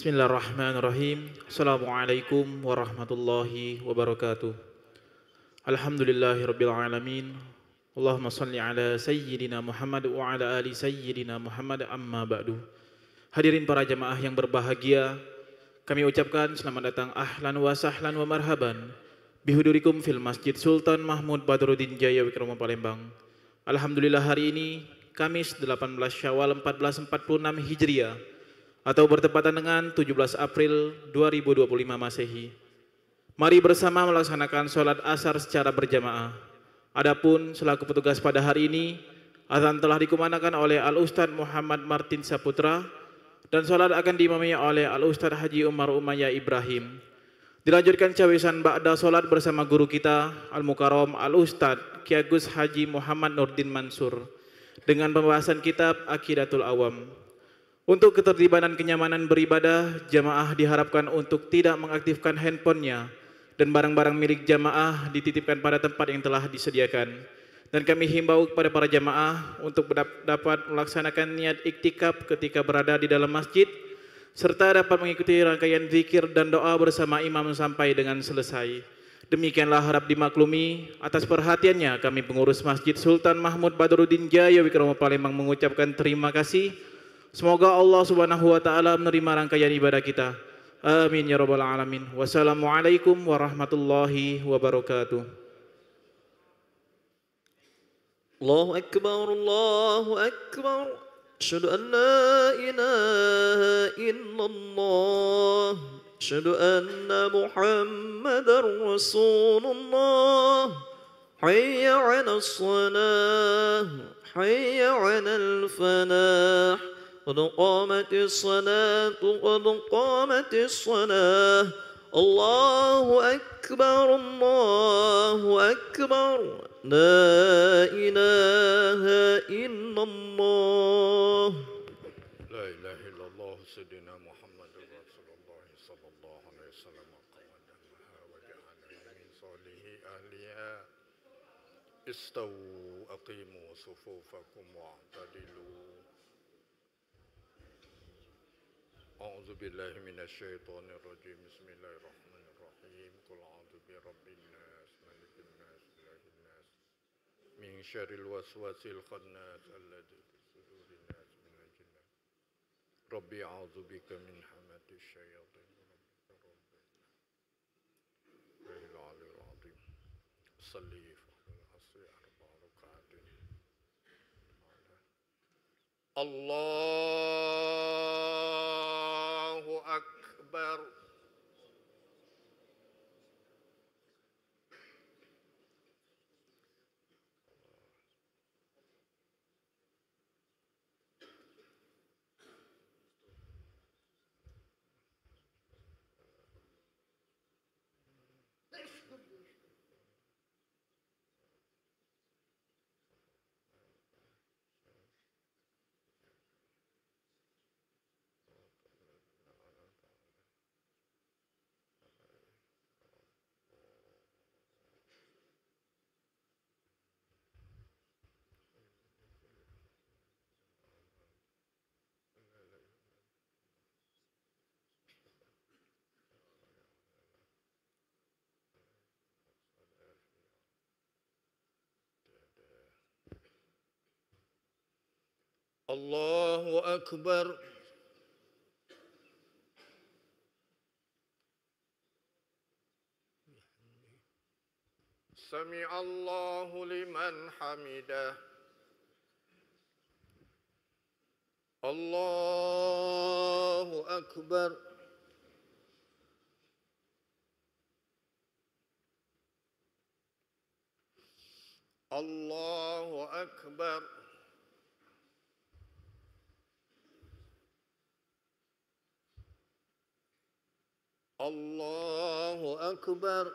Bismillahirrahmanirrahim. Assalamualaikum warahmatullahi wabarakatuh. Alhamdulillahirabbil alamin. Allahumma shalli ala sayyidina Muhammad wa ala ali sayyidina Muhammad amma ba'du. Hadirin para jamaah yang berbahagia, kami ucapkan selamat datang ahlan wa sahlan wa marhaban bihudurikum fil Masjid Sultan Mahmud Badruddin Jaya Wikrama Palembang. Alhamdulillah hari ini Kamis 18 Syawal 1446 Hijriah atau bertepatan dengan 17 April 2025 Masehi. Mari bersama melaksanakan sholat asar secara berjamaah. Adapun selaku petugas pada hari ini, azan telah dikumandangkan oleh Al-Ustadz Muhammad Martin Saputra dan sholat akan diimami oleh Al-Ustadz Haji Umar Umayyah Ibrahim. Dilanjutkan cawisan ba'da sholat bersama guru kita Al-Mukarram Al-Ustadz Ki Agus Haji Muhammad Nurdin Mansur dengan pembahasan kitab Aqidatul Awam. Untuk ketertiban dan kenyamanan beribadah, jamaah diharapkan untuk tidak mengaktifkan handphonenya dan barang-barang milik jamaah dititipkan pada tempat yang telah disediakan. Dan kami himbau kepada para jamaah untuk dapat melaksanakan niat iktikaf ketika berada di dalam masjid, serta dapat mengikuti rangkaian zikir dan doa bersama imam sampai dengan selesai. Demikianlah harap dimaklumi. Atas perhatiannya kami pengurus Masjid Sultan Mahmud Badruddin Jaya Wikrama Palembang mengucapkan terima kasih. Semoga Allah Subhanahu wa taala menerima rangkaian ibadah kita. Amin ya rabbal alamin. Wassalamualaikum warahmatullahi wabarakatuh. Allahu akbar, Allahu akbar. Asyhadu an la ilaha illallah. Asyhadu anna Muhammadar Rasulullah. Hayya 'alas shalah, hayya 'alal falah. قد قامت الصلاة قد قامت الصلاة الله أكبر الله أكبر لا إله إلا الله لا إله إلا الله سيدنا محمد رسول الله صلى الله عليه وسلم قوادها وجعلنا من صالح أهلها استووا أقيموا صفوفكم واعتدلوا أعوذ بالله من الشيطان الرجيم بسم الله الرحمن الرحيم قل أعوذ برب الناس ملك الناس إله الناس من شر الوسواس الخناس الذي في صدور الناس من الجنة ربي أعوذ بك من همة الشياطين رب العلي العظيم صلي في العصر 4 ركعات الله أكبر الله أكبر سمع الله لمن حمده الله أكبر الله أكبر الله أكبر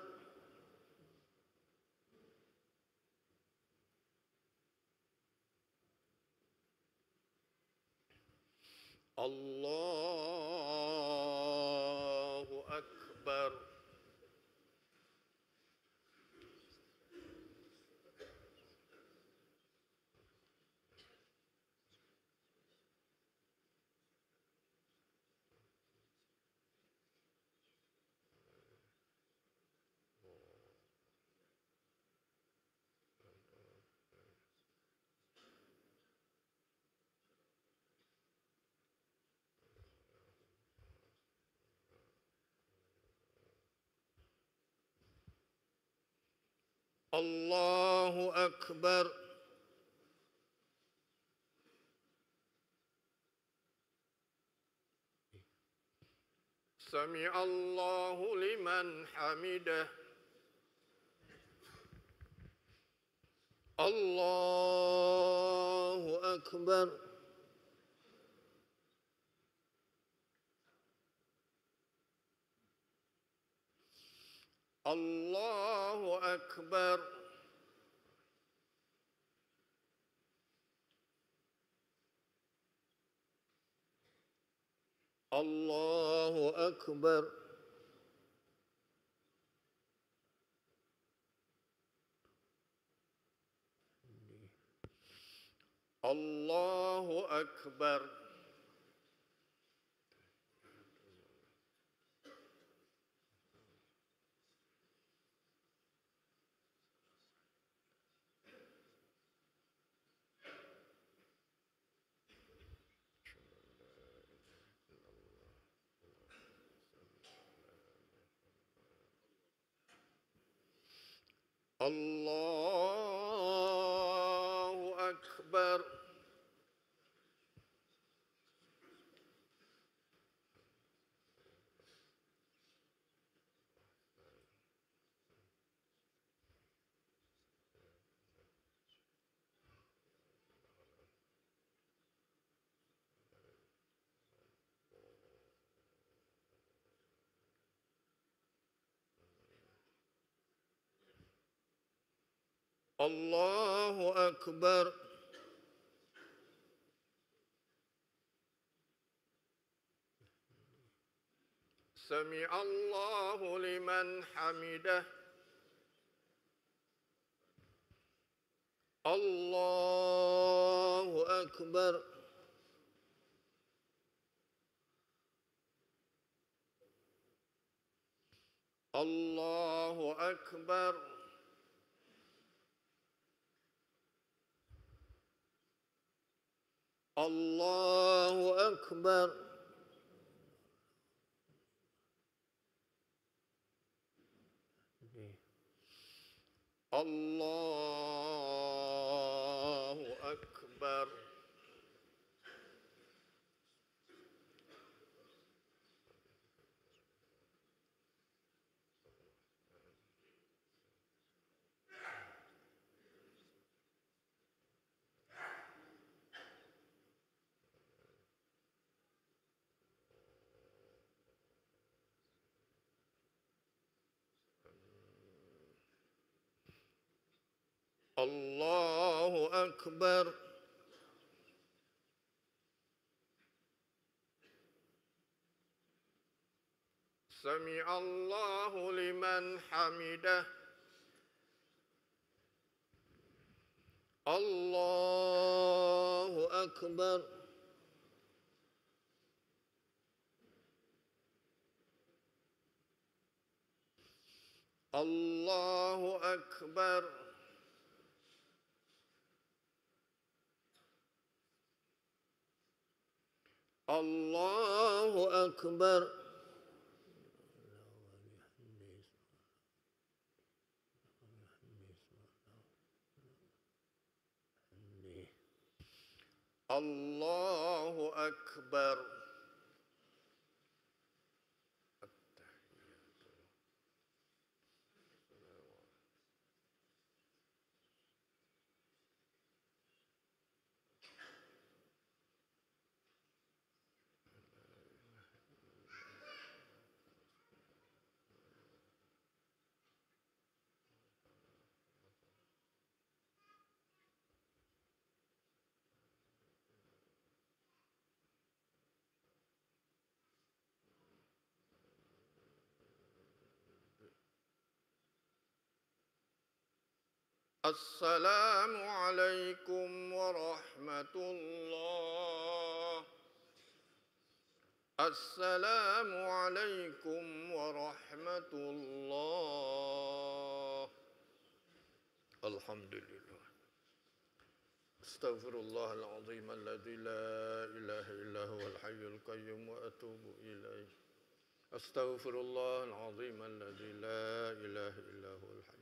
الله أكبر الله أكبر سمع الله لمن حمده الله أكبر الله أكبر الله أكبر الله أكبر الله أكبر الله أكبر سمع الله لمن حمده الله أكبر الله أكبر الله أكبر الله أكبر الله أكبر سمع الله لمن حمده الله أكبر الله أكبر الله أكبر الله أكبر السلام عليكم ورحمة الله السلام عليكم ورحمة الله الحمد لله استغفر الله العظيم الذي لا إله إلا هو الحي القيوم وأتوب إليه استغفر الله العظيم الذي لا إله إلا هو الحي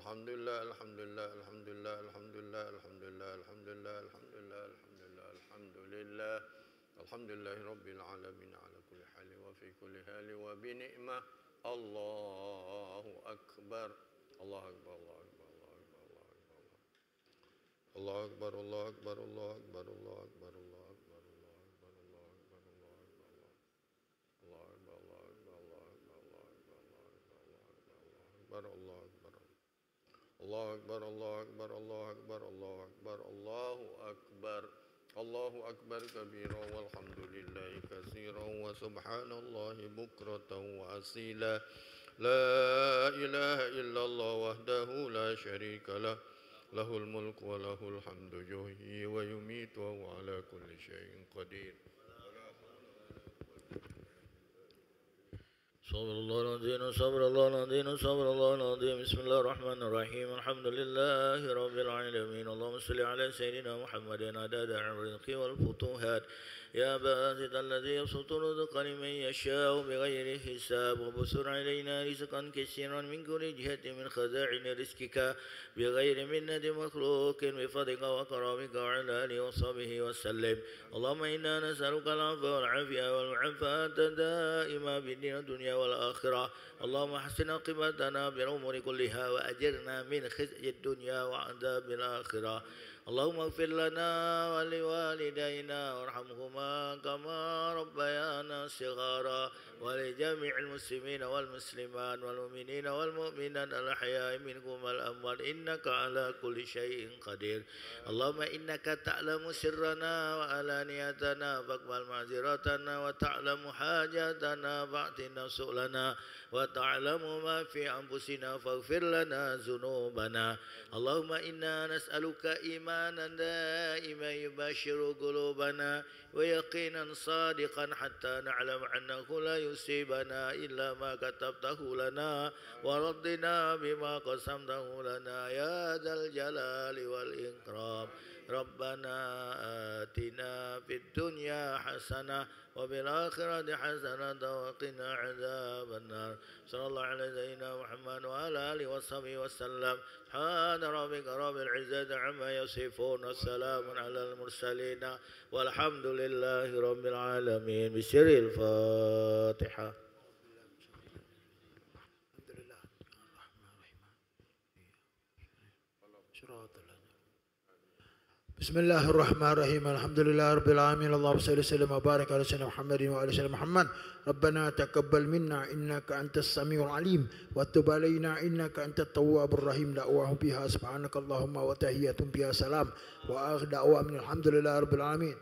Alhamdulillah, alhamdulillah, alhamdulillah, alhamdulillah, alhamdulillah, alhamdulillah, alhamdulillah, alhamdulillah, alhamdulillah. Alhamdulillahi rabbil alamin ala kulli hali wa fi kulli hali wa bi ni'mah. Allahu akbar. Allahu akbar, Allahu akbar, Allahu akbar, Allahu akbar. Allahu akbar, Allahu akbar, Allahu akbar, Allahu akbar, Allahu akbar, Allahu akbar, Allahu akbar, Allahu akbar. Allah akbar, Allah akbar, Allah akbar, Allah akbar, Allah akbar, Allah akbar, Allah akbar, Allah akbar, Allah akbar, Allah akbar, Allahu akbar, Allahu akbar kabira walhamdulillahi katsiran wa subhanallahi bukratan wa asila. La ilaha illallah wahdahu la syarika lah. Lahul mulku wa lahul hamdu yuhyi wa yumitu wa huwa ala kulli syai'in qadir. صبر الله العظيم صبر الله العظيم صبر الله العظيم بسم الله الرحمن الرحيم الحمد لله رب العالمين اللهم صل على سيدنا محمد عدد الرزق والفتوحات يا باسط الذي يبسط الرزق لمن يشاء بغير حساب وبسر علينا رزقا كثيرا من كل جهة من خزائن رزقك بغير منة مخلوق بفضلك وكرمك وعلى آله وصحبه وسلم اللهم إنا نسألك العفو والعافية والمعافاة دائما بالدين الدنيا والآخرة اللهم احسن عاقبتنا بالأمور كلها وأجرنا من خزي الدنيا وعذاب الآخرة اللهم اغفر لنا ولوالدينا وارحمهما كما ربيانا صغارا ولجميع المسلمين والمسلمات والمؤمنين والمؤمنات الأحياء منكم والأموات إنك على كل شيء قدير اللهم إنك تعلم سرنا وعلانيتنا فاقبل معذرتنا وتعلم حاجاتنا فاعطنا سؤلنا وتعلم ما في أنفسنا فاغفر لنا ذنوبنا اللهم إنا نسألك إيمانا دائما يباشر قلوبنا ويقينا صادقا حتى نعلم أنه لا يصيبنا إلا ما كتبته لنا ورضنا بما قسمته لنا يا ذا الجلال والإكرام ربنا آتنا في الدنيا حسنة وبالآخرة حسنة وقنا عذاب النار صلى الله على سيدنا محمد وعلى آله وصحبه وسلم سبحان ربك رب العزة عما يصفون والسلام على المرسلين والحمد لله رب العالمين بسر الفاتحة بسم الله الرحمن الرحيم الحمد لله رب العالمين اللهم صل وسلم وبارك على سيدنا محمد وعلى سيدنا محمد ربنا تقبل منا انك انت السميع العليم وتب علينا انك انت التواب الرحيم دعواهم بها سبحانك اللهم وتحياتهم بها سلام واخر دعواهم الحمد لله رب العالمين.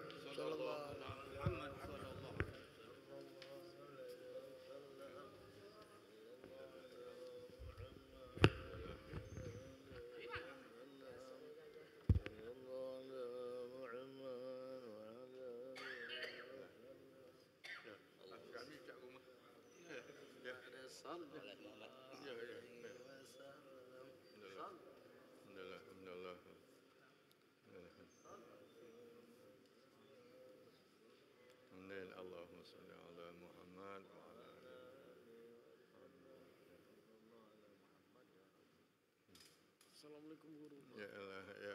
Allahumma salli ala Muhammad wa ala Assalamualaikum guru. ya Allah ya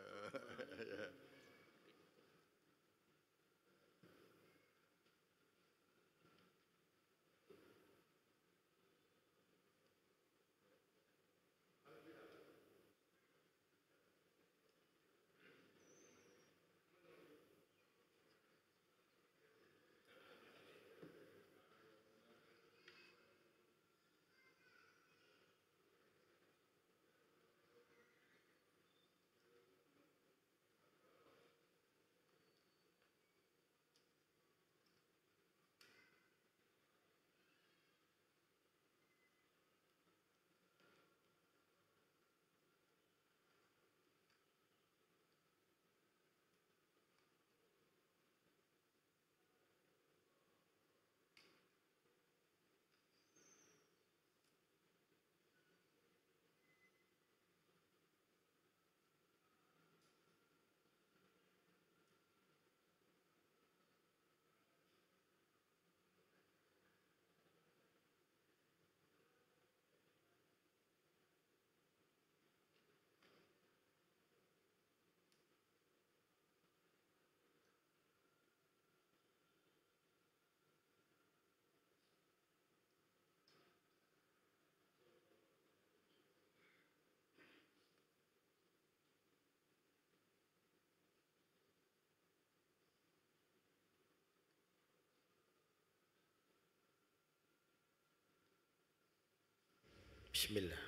Bismillah.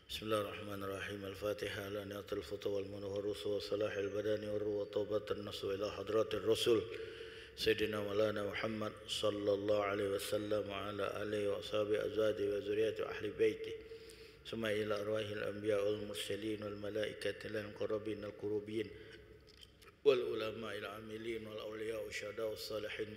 Bismillahirrahmanirrahim. Al-Fatihah. La ni'atul futu wal munuh rusul wa salahil badani wa ruwa taubatan nasu ila hadratir rasul Sayyidina Maulana Muhammad sallallahu alaihi wasallam wa ala alihi wa ashabihi azwaji wa zuriyati wa ahli baiti summa ila arwahil anbiya wal mursalin wal malaikati lil qarabin al qurubin wal ulama il amilin wal awliya wa syuhada was salihin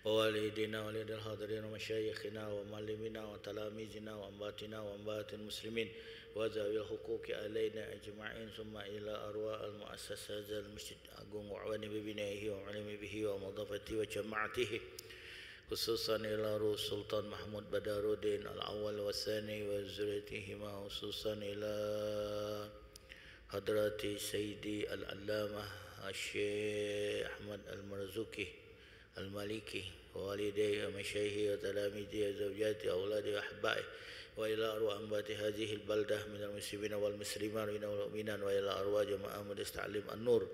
wa walidina walidil hadirin wa masyayikhina wa malimina wa talamizina wa ambatina wa ambatil muslimin wa zawil huquqi alaina ajma'in summa ila arwa al muassasah al masjid agung wa awani bibinaihi wa alimi bihi wa madafati wa jama'atihi khususan ila Rus Sultan Mahmud Badaruddin al-awwal wa tsani wa zuriyatihima khususan ila hadrati sayyidi al-allamah Syekh Ahmad al-Marzuki al-Maliki wa walidayhi wa masyayikhi wa talamidhi wa zawjati wa auladi wa ahba'i wa ila arwah ambati hadhihi al-baldah min al-muslimin wal muslimat wal mu'minin wa ila arwah jamaah Majlis Ta'lim An-Nur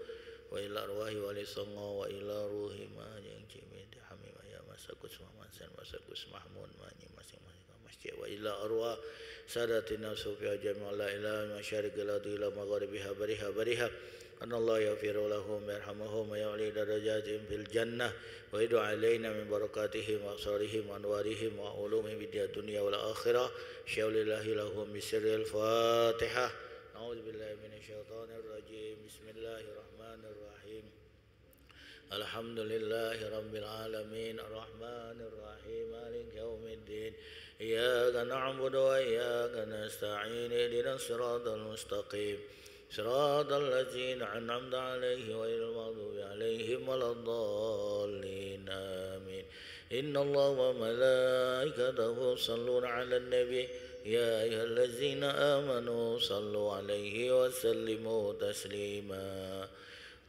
wa ila arwahi wali songo wa ila ruhi ma yang cimid hamim ya masakus masan masakus mahmud mani masing-masing masjid wa ila arwah sadatina sufiya jami'a la ilaha masyariq al-ardi ila magharibiha bariha anallahu yaghfiru lahum yarhamuhum wa ya'li darajatihim fil jannah wa yadu alaina min barakatihim wa asrarihim wa anwarihim wa ulumihim fid dunya wal akhirah syaulillahi lahum bisirril fatihah a'udzu billahi minasyaitonir rajim bismillahirrahmanirrahim alhamdulillahi rabbil alamin arrahmanir rahim maliki yaumiddin iyyaka na'budu wa iyyaka nasta'in ihdinas siratal mustaqim صراط الذين أنعمت عليهم غير المغضوب عليهم ولا الضالين آمين إن الله وملائكته يصلون على النبي يا أيها الذين آمنوا صلوا عليه وسلموا تسليما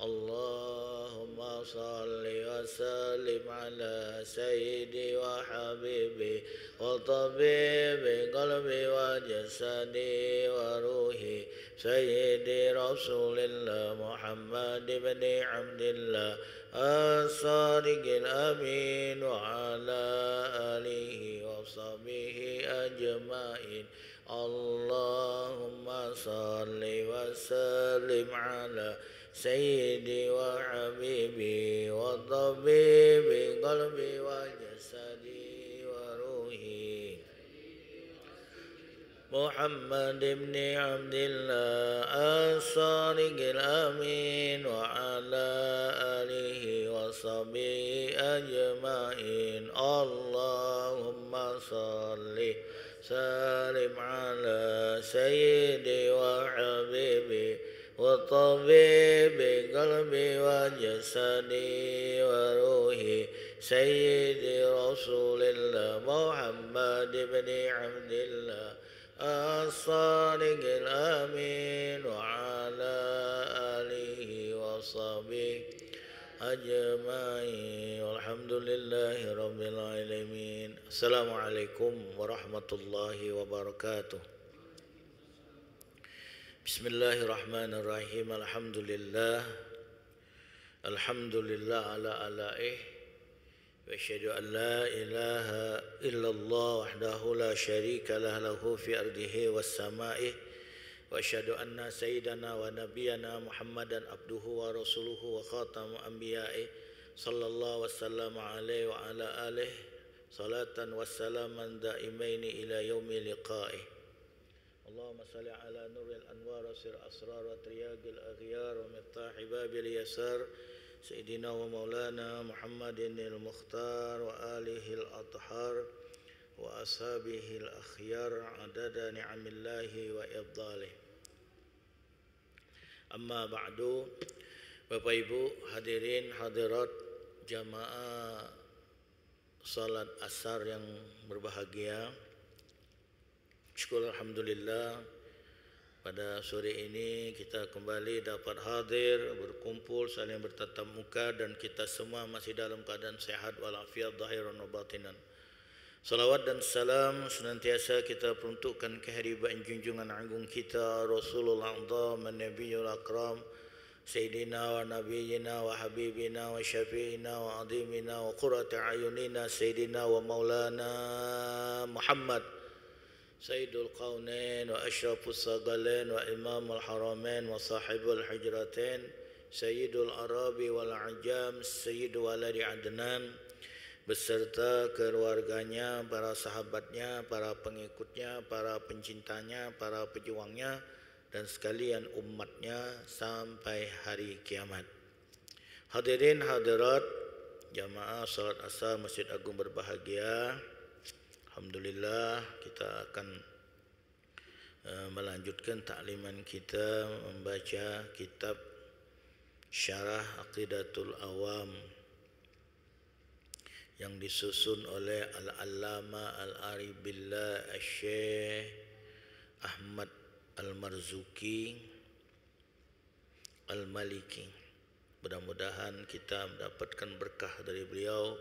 اللهم صل وسلم على سيدي وحبيبي وطبيبي قلبي وجسدي وروحي سيدي رسول الله محمد بن عبد الله الصادق الأمين وعلى آله وصحبه أجمعين اللهم صل وسلم على سيدي وحبيبي وطبيبي قلبي وجسدي وروحي محمد بن عبد الله الصادق الأمين وعلى آله وصحبه أجمعين اللهم صل وسلم على سيدي وحبيبي وطبيبي قلبي وجسدي وروحي سيدي رسول الله محمد بن عبد الله الصادق الأمين وعلى آله وصحبه أجمعين والحمد لله رب العالمين السلام عليكم ورحمة الله وبركاته بسم الله الرحمن الرحيم الحمد لله على آلائه وأشهد أن لا إله إلا الله وحده لا شريك له في أرضه والسماء وأشهد أن سيدنا ونبينا محمدا عبده ورسوله وخاتم أنبيائه صلى الله وسلم عليه وعلى آله صلاة وسلاما دائمين إلى يوم لقائه اللهم صل على نور الأنوار وسر أسرار وترياق الأغيار ومفتاح باب اليسار سيدنا ومولانا محمد المختار وآله الأطهار وأصحابه الأخيار عدد نعم الله وإفضاله أما بعد Bapak Ibu hadirin hadirat jamaah salat asar yang berbahagia, syukur alhamdulillah pada sore ini kita kembali dapat hadir berkumpul saling bertatap muka dan kita semua masih dalam keadaan sehat walafiat zahiran wa batinan. Salawat dan salam senantiasa kita peruntukkan kehadiran junjungan agung kita Rasulullah Azam Nabiyul Akram Sayyidina wa Nabiyina wa Habibina wa Syafi'ina wa Adimina wa Qurrati Ayunina Sayyidina wa Maulana Muhammad Sayyidul Qaunain wa Ashrafus Sagalain wa Imamul Haramain wa Sahibul Hijratain Sayyidul Arabi wal Ajam Sayyidu Waladi Adnan beserta keluarganya, para sahabatnya, para pengikutnya, para pencintanya, para pejuangnya dan sekalian umatnya sampai hari kiamat. Hadirin hadirat jamaah salat asar Masjid Agung berbahagia. Alhamdulillah kita akan melanjutkan takliman kita membaca kitab Syarah Aqidatul Awam yang disusun oleh Al-Allama Al-Arif Billah Asy-Syaikh Ahmad Al-Marzuki Al-Maliki. Mudah-mudahan kita mendapatkan berkah dari beliau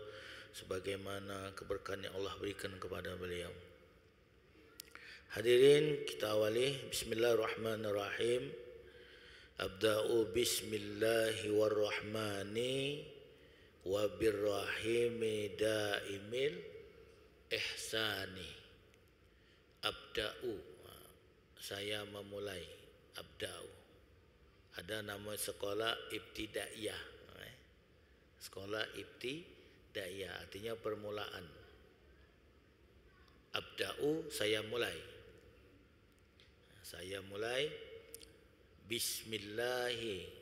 sebagaimana keberkahan yang Allah berikan kepada beliau. Hadirin, kita awali bismillahirrahmanirrahim. Abda'u bismillahi warrahmani wa birrahimi daimil ihsani. Abda'u, saya memulai. Abda'u, ada nama sekolah ibtidaiyah. Sekolah ibtidaiyah artinya permulaan. Abda'u, saya mulai. Saya mulai bismillahi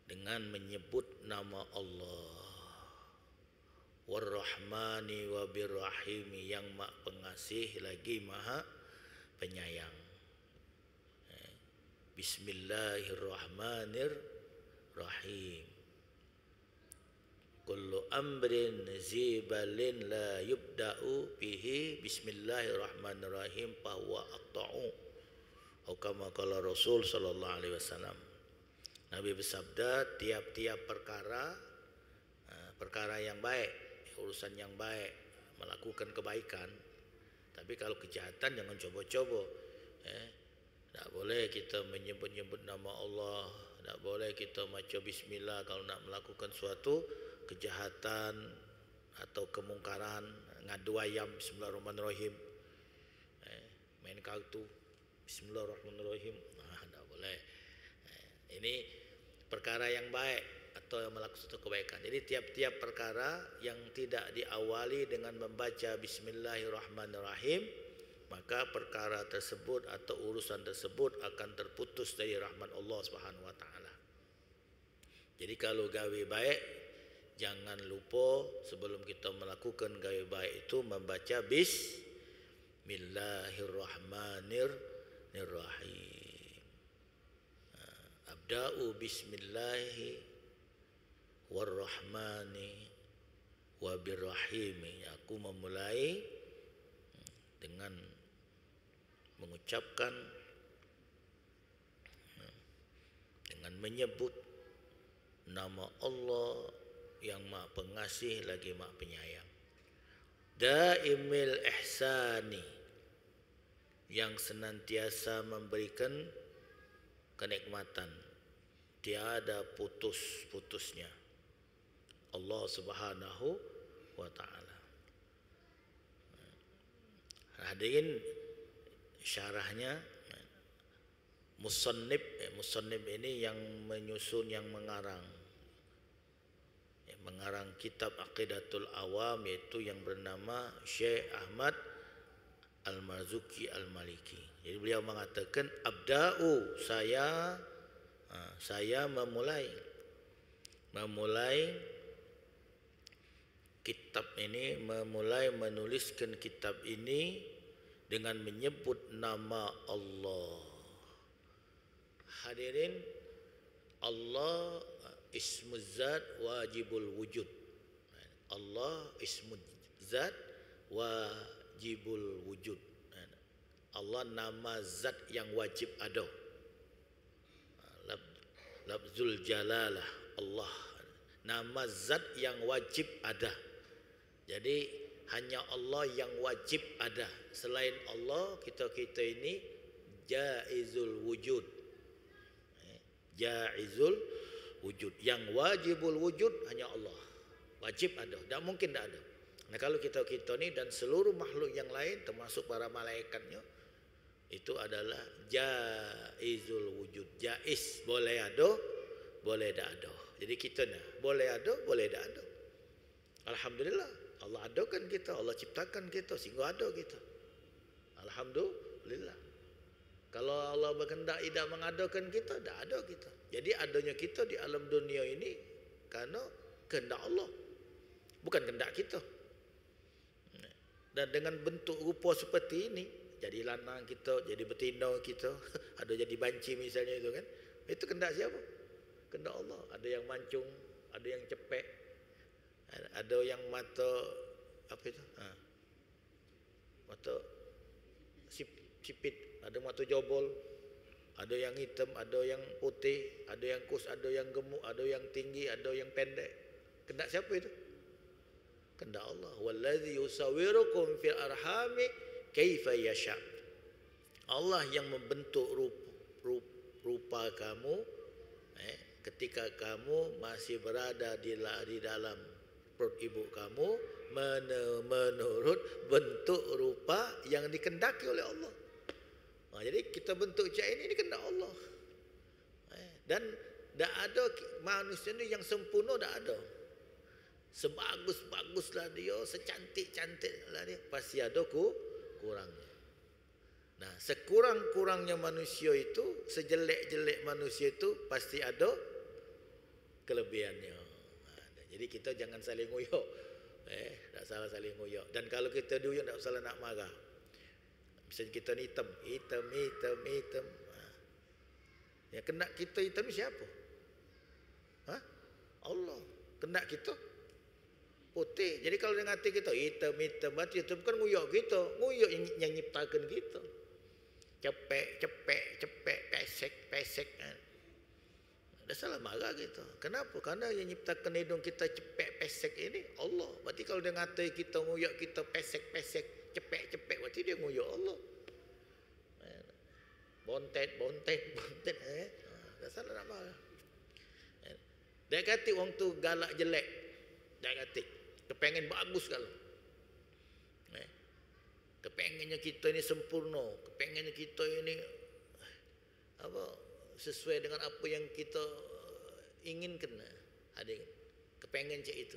dengan menyebut nama Allah. Warrahmani wa birrahimi, yang Maha Pengasih lagi Maha Penyayang. Bismillahirrahmanirrahim. Kullu amrin zibalin la yubda'u bihi bismillahirrahmanirrahim fahuwa aqta'u. Atau kama qala Rasul sallallahu alaihi wasallam. Nabi bersabda, tiap-tiap perkara yang baik, urusan yang baik, melakukan kebaikan. Tapi kalau kejahatan jangan coba-coba. Tak boleh kita menyebut-nyebut nama Allah, tak boleh kita baca bismillah kalau nak melakukan suatu kejahatan atau kemungkaran. Ngadu ayam bismillahirrahmanirrahim, main kartu bismillahirrahmanirrahim, tak boleh. Ini perkara yang baik atau yang melakukan suatu kebaikan. Jadi tiap-tiap perkara yang tidak diawali dengan membaca bismillahirrahmanirrahim, maka perkara tersebut atau urusan tersebut akan terputus dari rahmat Allah Subhanahu wa taala. Jadi kalau gawe baik, jangan lupa sebelum kita melakukan gawe baik itu membaca bismillahirrahmanirrahim. Abda'u bismillahi warrahmani wabirrahimi. Aku memulai dengan mengucapkan, dengan menyebut nama Allah yang Maha Pengasih lagi Maha Penyayang. Daimil ihsani, yang senantiasa memberikan kenikmatan, tiada putus-putusnya. Allah Subhanahu wa taala. Hadirin, syarahnya musannif ini yang menyusun, yang mengarang kitab Aqidatul Awam, yaitu yang bernama Syekh Ahmad Al-Marzuki Al-Maliki. Jadi beliau mengatakan abda'u, saya memulai kitab ini, memulai menuliskan kitab ini dengan menyebut nama Allah. Hadirin, Allah ismul zat wajibul wujud. Allah ismul zat wajibul wujud. Allah nama zat yang wajib ada. Lafzul jalalah Allah, nama zat yang wajib ada. Jadi hanya Allah yang wajib ada. Selain Allah, kita ini jaizul wujud. Jaizul wujud. Yang wajibul wujud hanya Allah. Wajib ada, tak mungkin tak ada. Nah, kalau kita ni dan seluruh makhluk yang lain termasuk para malaikatnya itu adalah jaizul wujud. Jaiz, boleh ada, boleh tak ada. Jadi kita ni boleh ada, boleh tak ada. Alhamdulillah, Allah adakan kita, Allah ciptakan kita sehingga ada kita. Alhamdulillah. Kalau Allah berkehendak tidak mengadakan kita, tak ada kita. Jadi adanya kita di alam dunia ini karena kehendak Allah, bukan kehendak kita. Dan dengan bentuk rupa seperti ini, jadi lanang kita, jadi betina kita, ada jadi banci misalnya itu kan. Itu kehendak siapa? Kehendak Allah. Ada yang mancung, ada yang cepek, ada yang mata apa itu? Mata sipit, ada mata jobol, ada yang hitam, ada yang putih, ada yang kurus, ada yang gemuk, ada yang tinggi, ada yang pendek. Kehendak siapa itu? Kehendak Allah. Wallazi yusawwirukum fil arhami kaifa yasha. Allah yang membentuk rupa kamu ketika kamu masih berada di dalam perut ibu kamu menurut bentuk rupa yang dikehendaki oleh Allah. Jadi kita bentuk macam ini kehendak Allah. Dan tak ada manusia ni yang sempurna, tak ada. Sebagus-baguslah dia, secantik-cantiklah dia, pasti ada kurangnya. Nah, sekurang-kurangnya manusia itu, sejelek-jelek manusia itu pasti ada kelebihannya. Jadi kita jangan saling ngoyok. Tak salah saling ngoyok. Dan kalau kita duyuk tak salah nak marah. Misalnya kita ni hitam. Ya, kena kita hitam siapa? Allah. Kena kita putih. Jadi kalau dengan hati kita hitam, berarti itu bukan nguyok kita, nguyok yang nyiptakan kita. Cepek, pesek. Dah salah marah kita. Kenapa? Karena yang nyiptakan hidung kita cepek, pesek ini Allah. Berarti kalau dengan hati kita nguyok kita pesek, cepek, berarti dia nguyok Allah. Bontet. Dah salah nak marah. Dia kata orang tu galak jelek. Dia kata kepengen bagus kalau. Kepengennya kita ini sempurna, kepengennya kita ini sesuai dengan apa yang kita inginkan. Ada kepengen cak itu.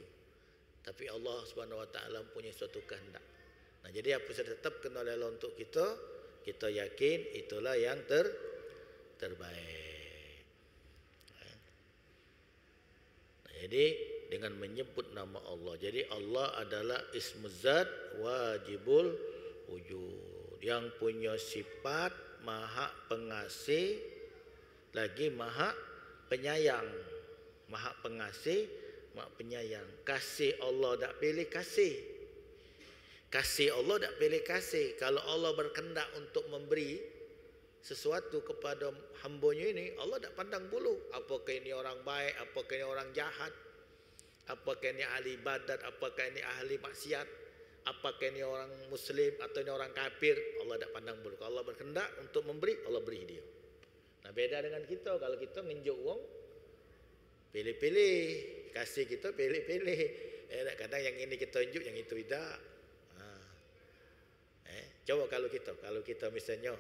Tapi Allah Subhanahu Wa Taala punya suatu kehendak. Nah, jadi apa yang ditetapkan oleh Allah untuk kita, kita yakin itulah yang terbaik. Nah, jadi dengan menyebut nama Allah. Jadi Allah adalah Ismuz Zat Wajibul Wujud, yang punya sifat Maha Pengasih lagi Maha Penyayang. Maha Pengasih, Maha Penyayang. Kasih Allah tak pilih kasih. Kasih Allah tak pilih kasih. Kalau Allah berkehendak untuk memberi sesuatu kepada hamba-Nya ini, Allah tak pandang bulu. Apakah ini orang baik, apakah ini orang jahat, apakah ini ahli ibadat, apakah ini ahli maksiat, apakah ini orang muslim atau ini orang kafir, Allah tak pandang bulu. Kalau Allah berkehendak untuk memberi, Allah beri dia. Nah, beda dengan kita. Kalau kita nginjuk uang, pilih-pilih. Kasih kita pilih-pilih. Kadang yang ini kita tunjuk, yang itu tidak. Coba kalau kita misalnya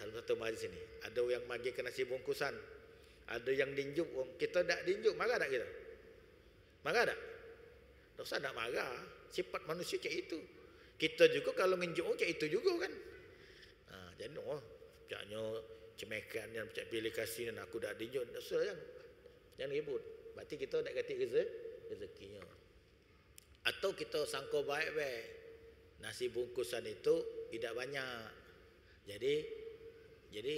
salah satu majlis ini, ada yang bagi ke nasi bungkusan, ada yang dinjuk, kita tak dinjuk, marah tak kita? Marah tak? Tak usah nak marah. Sifat manusia macam itu. Kita juga kalau nginjuk macam itu juga kan. Jadi macamnya cemekan yang macam pilih kasih dan aku dah dinjuk, tak usah jangan ribut. Berarti kita nak kata rezekinya. Atau kita sangka baik-baik. Nasi bungkusan itu tidak banyak. Jadi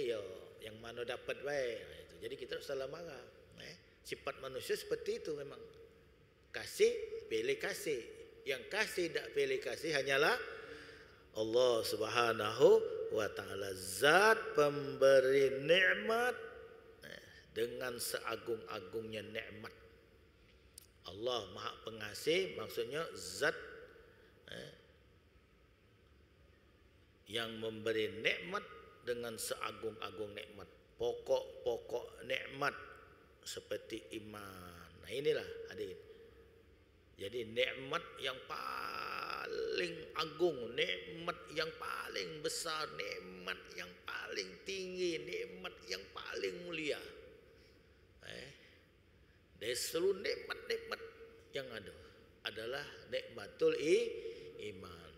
ya yang mana dapat baik. Jadi kita tak salah marah. Sifat manusia seperti itu memang. Kasih, pilih kasih. Yang kasih tak pilih kasih hanyalah Allah Subhanahu Wa Taala, Zat pemberi nikmat dengan seagung-agungnya nikmat. Allah Maha Pengasih, maksudnya zat yang memberi nikmat dengan seagung-agung nikmat. Pokok-pokok nikmat seperti iman. Nah, inilah hadirin. Jadi nikmat yang paling paling agung, nikmat yang paling besar, nikmat yang paling tinggi, nikmat yang paling mulia. Dari seluruh nikmat-nikmat yang ada adalah nikmatul iman.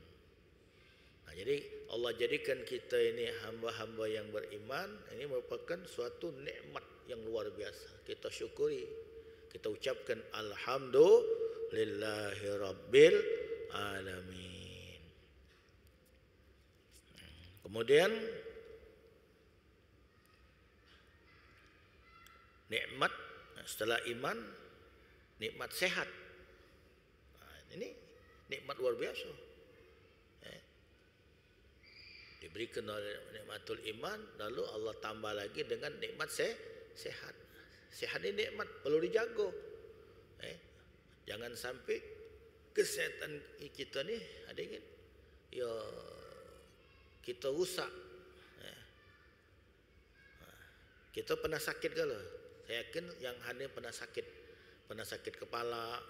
Nah, jadi Allah jadikan kita ini hamba-hamba yang beriman. Ini merupakan suatu nikmat yang luar biasa. Kita syukuri, kita ucapkan alhamdulillahi rabbil alamin. Kemudian nikmat setelah iman, nikmat sehat. Nah, ini nikmat luar biasa. Diberikan oleh nikmatul iman, lalu Allah tambah lagi dengan nikmat sehat. Sehat ini nikmat, perlu dijaga. Jangan sampai kesehatan kita ni ada kan, ya kita rusak. Kita pernah sakit ke lah? Saya yakin yang ada pernah sakit kepala,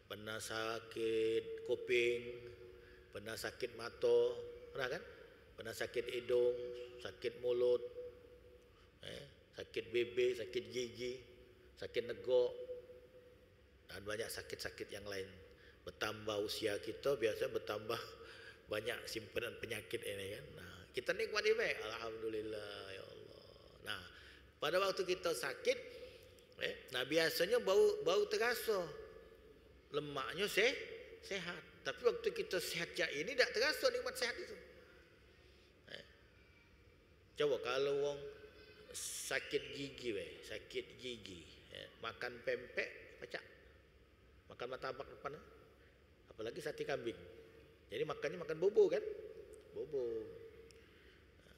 pernah sakit kuping, pernah sakit mata, pernah kan? Pernah sakit hidung, sakit mulut, sakit bibir, sakit gigi, sakit negok, dan banyak sakit-sakit yang lain. Bertambah usia kita, biasa bertambah banyak simpanan penyakit ini kan. Nah, kita nikmati baik, alhamdulillah ya Allah. Nah, pada waktu kita sakit, nah biasanya bau terasa, lemaknya sehat. Tapi waktu kita sehat jak ini tak terasa nikmat sehat itu. Coba kalau orang sakit gigi, makan pempek pecah, makan martabak depan, apalagi sate kambing. Jadi makan bubur kan, bubur.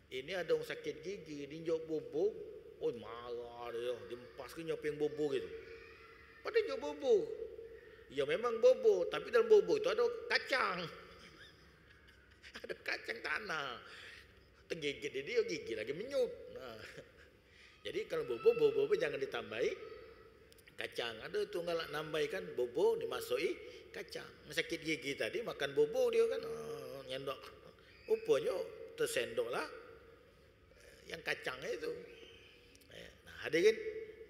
Ini ada orang sakit gigi, dinjok bubur, marah dia, dimpas ke nyopeng bubur gitu. Padahal nyop bubur. Ya memang bubur, tapi dalam bubur itu ada kacang. Ada kacang tanah. Tergigit dia gigi lagi menyut. Nah, jadi kalau bubur jangan ditambahi kacang. Ada tunggal nambahkan bubur dimasuki kacang. Sakit gigi tadi makan bubur dia kan, nyendok. Rupanya tersendoklah yang kacangnya itu. Nah, hadirin,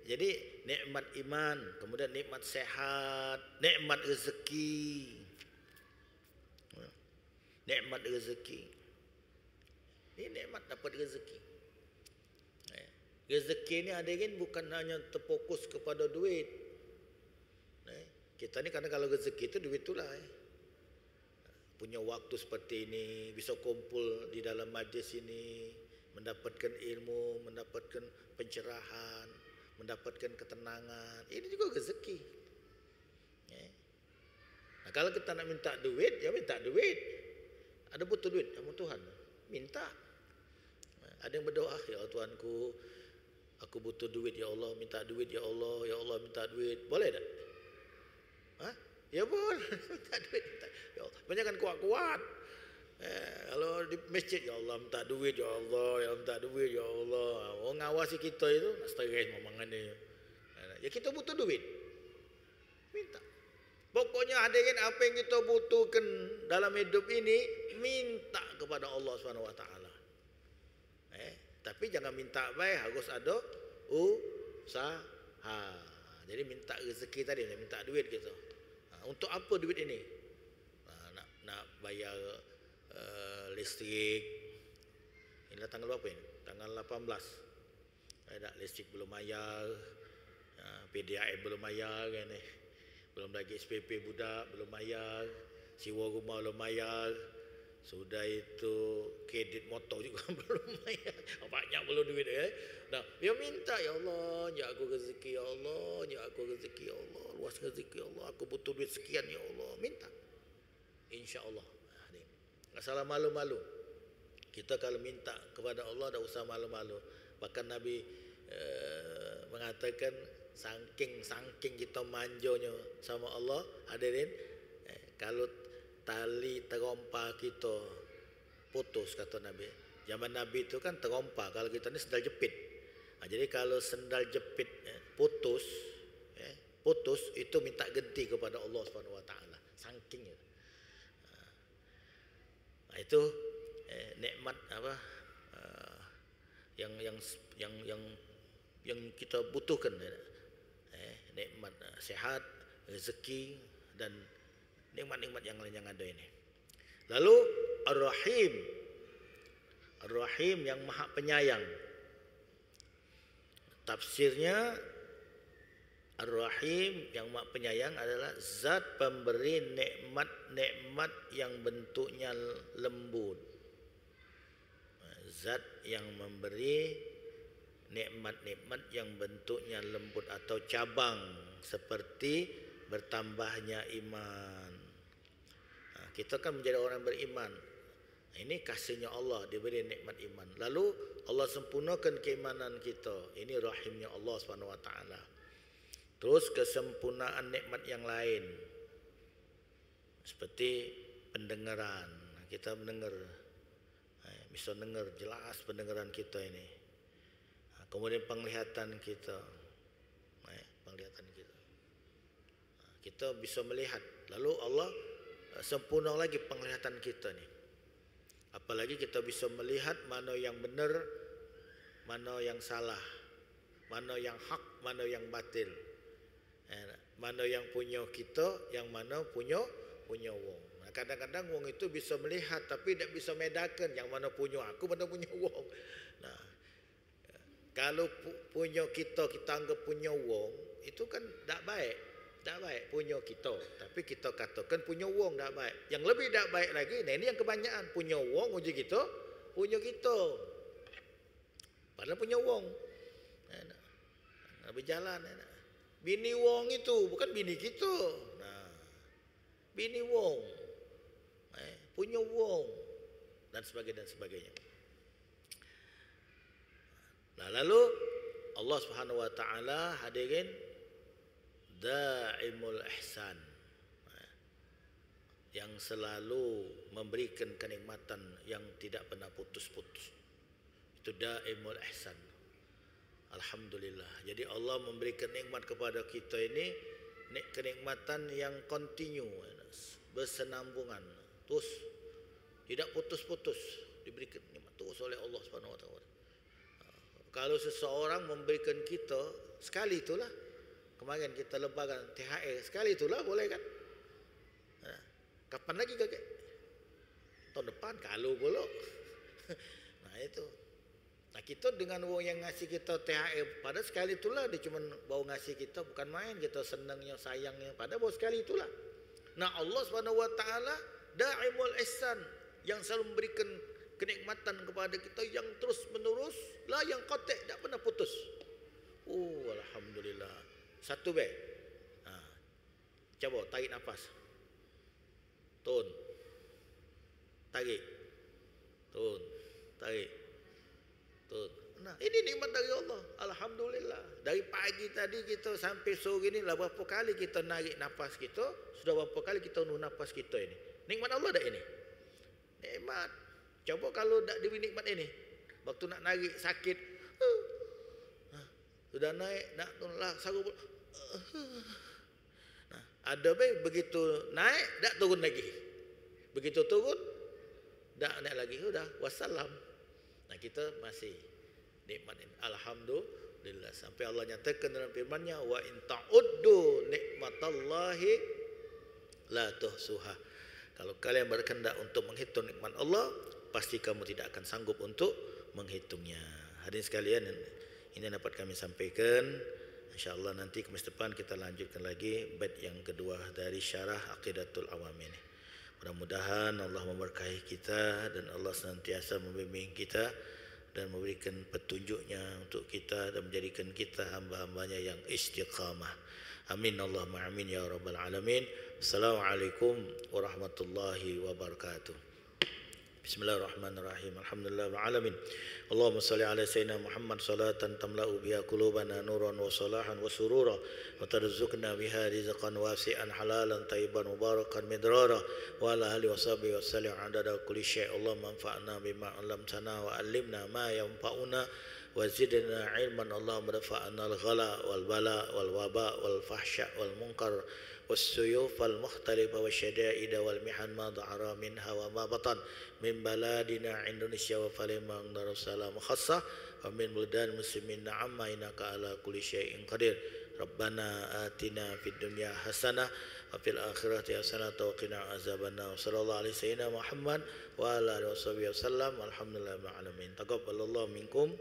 jadi nikmat iman, kemudian nikmat sehat, nikmat rezeki. Nikmat rezeki. Ini nikmat dapat rezeki. Rezeki ini hadirin bukan hanya terfokus kepada duit. Kita ni kadang kalau rezeki itu duit itulah. Punya waktu seperti ini, bisa kumpul di dalam majlis ini, mendapatkan ilmu, mendapatkan pencerahan, mendapatkan ketenangan. Ini juga rezeki. Nah, kalau kita nak minta duit, ya minta duit. Ada butuh duit sama Tuhan, minta. Ada yang berdoa, ya Tuhanku, aku butuh duit ya Allah, minta duit ya Allah, ya Allah minta duit. Boleh tak? Ya boleh, minta duit. Minta. Ya Allah. Banyak kan kuat-kuat. Kalau di masjid, ya Allah minta duit ya Allah, ya minta duit ya Allah. Orang ngawasi kita itu stres ngomongannya. Ya kita butuh duit, minta. Pokoknya hadirin, apa yang kita butuhkan dalam hidup ini, minta kepada Allah SWT. Tapi jangan minta baik, harus ada usaha. Jadi minta rezeki tadi, minta duit gitu. Untuk apa duit ini? Nak bayar listrik. Ini tanggal berapa ini? Tanggal 18. Ada listrik belum bayar, PDAM belum bayar kan ni. Belum lagi SPP budak belum bayar, sewa rumah belum bayar. Sudah itu kredit motor juga belum bayar. Banyak belum duit Nah, dia minta, ya Allah, ya aku rezeki ya Allah, ya aku rezeki ya Allah, luas rezeki ya Allah, aku butuh duit sekian ya Allah, minta. Insya-Allah. Enggak salah malu-malu. Kita kalau minta kepada Allah tak usah malu-malu. Bahkan Nabi mengatakan saking kita manjonya sama Allah, hadirin, kalau tali terompa kita putus, kata Nabi. Zaman Nabi itu kan terompa, kalau kita ni sendal jepit. Jadi kalau sendal jepit putus itu minta ganti kepada Allah SWT. Sakingnya. Itu nikmat apa yang kita butuhkan, nikmat sehat, rezeki dan nikmat-nikmat yang lain yang ada ini. Lalu Ar-Rahim, Ar-Rahim yang Maha Penyayang. Tafsirnya Ar-Rahim yang Maha Penyayang adalah zat pemberi nikmat-nikmat yang bentuknya lembut. Zat yang memberi nikmat-nikmat yang bentuknya lembut atau cabang seperti bertambahnya iman. Kita kan menjadi orang beriman. Ini kasihnya Allah, diberi nikmat iman. Lalu Allah sempurnakan keimanan kita. Ini rahimnya Allah SWT. Terus kesempurnaan nikmat yang lain, seperti pendengaran. Kita mendengar, bisa dengar jelas pendengaran kita ini. Kemudian penglihatan kita, penglihatan kita. Kita bisa melihat. Lalu Allah sempurna lagi penglihatan kita ni. Apalagi kita bisa melihat mana yang benar, mana yang salah, mana yang hak, mana yang batil, mana yang punya kita, yang mana punya wong. Kadang-kadang wong itu bisa melihat tapi tidak bisa bedakan yang mana punya aku, mana punya wong. Nah, kalau punya kita anggap punya wong, itu kan tak baik. Tak baik punya kita, tapi kita katakan punya wong tak baik. Yang lebih tak baik lagi, nah ini yang kebanyakan punya wong uji kita, punya kita. Padahal punya wong. Berjalan. Bini wong itu bukan bini kita. Nah, bini wong, punya wong dan sebagainya. Nah, lalu Allah Subhanahu Wa Taala hadirin Daimul Ihsan, yang selalu memberikan kenikmatan yang tidak pernah putus-putus. Itu Daimul Ihsan. Alhamdulillah. Jadi Allah memberikan nikmat kepada kita ini kenikmatan yang kontinu, bersenambungan, terus tidak putus-putus, diberikan nikmat terus oleh Allah Subhanahu Wa Taala. Kalau seseorang memberikan kita sekali, itulah kemarin kita lebaran THR sekali, itulah boleh kan? Kapan lagi kakek? Tahun depan kalau boleh. Nah itu. Nah kita dengan orang yang ngasih kita THR, pada sekali itulah dia cuma bawa ngasih kita, bukan main kita senangnya sayangnya, pada bawa sekali itulah. Nah Allah Subhanahu Wa Taala Daimul Ihsan, yang selalu memberikan kenikmatan kepada kita yang terus menerus, lah yang qati', tak pernah putus. Alhamdulillah. Satu baik. Coba tarik nafas. Tun. Tarik. Tun. Tarik. Tun. Nah, ini nikmat dari Allah. Alhamdulillah. Dari pagi tadi kita sampai sore ni lah berapa kali kita narik nafas kita, sudah berapa kali kita nuh nafas kita ini. Nikmat Allah dah ini. Nikmat. Coba kalau tak diberi nikmat ini, waktu nak narik sakit, sudah naik, nak tolak sarung. Nah, ada baik begitu naik, tak turun lagi. Begitu turun, tak naik lagi, sudah wassalam. Nah kita masih nikmat ini. Alhamdulillah. Sampai Allah nyatakan dalam firman-Nya, wa in ta'uddu nikmatallahi la tuhsuha. Kalau kalian berkehendak untuk menghitung nikmat Allah, pasti kamu tidak akan sanggup untuk menghitungnya. Hadirin sekalian, ini dapat kami sampaikan. InsyaAllah nanti Khamis depan kita lanjutkan lagi bait yang kedua dari syarah Aqidatul Awam ini. Mudah-mudahan Allah memberkahi kita dan Allah senantiasa membimbing kita dan memberikan petunjuknya untuk kita dan menjadikan kita hamba-hambanya yang istiqamah. Amin Allahumma amin ya rabbal alamin. Assalamualaikum warahmatullahi wabarakatuh. Bismillahirrahmanirrahim. Alhamdulillahil alamin. Allahumma salli ala sayyidina Muhammad salatan tamla'u biha qulubana nuran wa salahan wa surura wa tarzuqna biha rizqan wasi'an halalan tayyiban mubarakan midrara wa ala alihi wa sahbihi wa sallam adada kulli syai'. Allahumma anfa'na bima 'allamtana wa 'allimna ma yanfa'una وزدنا علما اللهم ارفع عنا الغلا والبلاء والوباء والفحشاء والمنكر والسيوف المختلفة والشدائد والمحن ما ظهر منها وما بطن من بلادنا إندونيسيا وفلسطين دار السلام خاصة ومن بلدان المسلمين عما إنك على كل شيء قدير ربنا آتنا في الدنيا حسنة وفي الآخرة حسنة وقنا عذاب النار صلى الله عليه سيدنا محمد وعلى آله وصحبه وسلم والحمد لله رب العالمين تقبل الله منكم